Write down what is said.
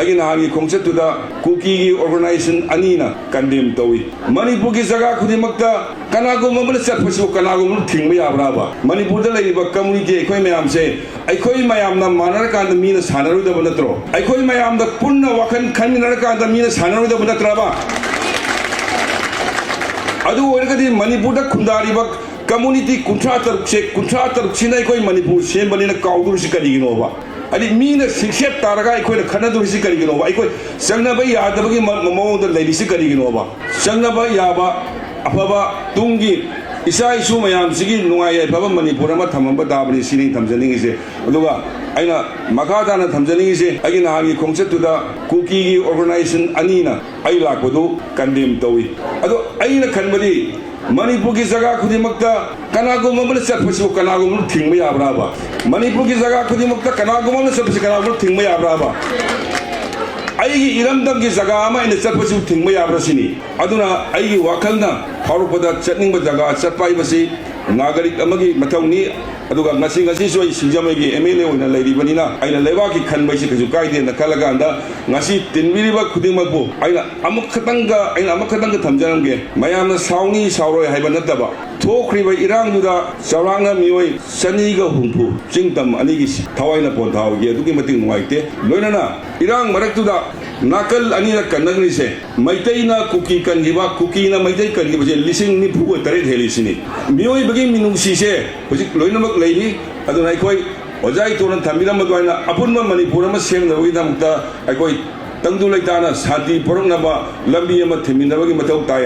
ꯑꯩꯒꯤ ꯅꯍꯥꯟꯒꯤ ꯈꯣꯡꯆꯠꯇꯨꯗ ꯀꯨꯀꯤꯒꯤ ꯑꯣꯔꯒꯅꯥꯏꯖꯦꯁꯟ ꯑꯅꯤꯅ ꯀꯟꯗꯦꯝ ꯇꯧꯏ ꯃꯅꯤꯄꯨꯔꯒꯤ ꯖꯒꯥ ꯈꯨꯗꯤꯡꯃꯛꯇ ꯀꯅꯥꯒꯨꯝꯕ ꯑꯃꯅ ꯆꯠꯄꯁꯤꯕꯨ ꯀꯅꯥꯒꯨꯝꯕꯅ ꯊꯤꯡꯕ ꯌꯥꯕ꯭ꯔꯥꯕ ꯃꯅꯤꯄꯨꯔꯗ ꯂꯩꯔꯤꯕ ꯀꯝꯃꯨꯅꯤꯇꯤ ꯑꯩꯈꯣꯏ ꯃꯌꯥꯝꯁꯦ ꯑꯩꯈꯣꯏ ꯃꯌꯥꯝꯅ ꯃꯥꯟꯅꯔꯀꯥꯟꯗ ꯃꯤꯅ ꯁꯥꯟꯅꯔꯣꯏꯗꯕ ꯅꯠꯇ꯭ꯔꯣ ꯑꯩꯈꯣꯏ ꯃꯌꯥꯝꯗ ꯄꯨꯟꯅ ꯋꯥꯈꯜ ꯈꯟꯃꯤꯟꯅꯔꯀꯥꯟꯗ ꯃꯤꯅ ꯁꯥꯟꯅꯔꯣꯏꯗꯕ ꯅꯠꯇ꯭ꯔꯕ ꯑꯗꯨ ꯑꯣꯏꯔꯒꯗꯤ ꯃꯅꯤꯄꯨꯔꯗ ꯈꯨꯟꯗꯥꯔꯤꯕ कम्युनिटी कुंथ्रा तरुक अखोई मणिपुर सेमबनीना काउदुरसी करिगिनोबा अदि मीना सिक्सेप तारगा अखोई खनदुरसी करिगिनोबा अखोई संगनबा यादबगी ममोंद लेरिसी करिगिनोबा संगनबा याबा अफबा तुंगी इसा इशू मयामसिगी नुंगाय याफबा मणिपुर अमा थमंबा दाबनी सिनी थमजनिंगिसे अदुगा अइना मखादाना थमजनिंगिसे अगी नाहागी खोंचतुदा कुकीगी ऑर्गेनाइजेशन अनीना अइ लाकबदु कंडेम तौई अदो अइना खनबदी मणिपुर की जगह खुदिमक्ता कनागुमबन चटपसु कनागुमन थिंगबा याब्राबा मणिपुर की जगह खुदिमक्ता कनागुमन चटपसु कनागुमन थिंगबा याब्राबा अइगी इरमदम की जगह अमा इन चटपसु थिंगबा याब्रासिनी अदुना अइगी वाखलना फारुपदा चटनिंगबा जगह चटपाइबसि नागरिक अमगी मथौनी अदुगा ngasi ngasi soi sinjamagi MLA oina leiribanina aina lebaki khanbaisi kaju kaide na kalaganda ngasi tinbiriba khudingmakbu aina amakhatanga thamjaramge mayamna sauni sauroi haiba nataba thokriba irangduda chauranga mioi saniga humpu chingtam anigi thawaina ponthaogi adugi mating nuaite loinana irang maraktuda nakal anira kanagrise maitaina kuki kangiba kuki na maitai kangiba je lising ni phugo tare helisini mioi bagi minungsi se hojik loinamak leini aduna aikoi ojai toran thambiram madwaina apunma manipur ama semnabagi damta aikoi tangdu laitana sati poroknaba lambi ama theminabagi mathau tai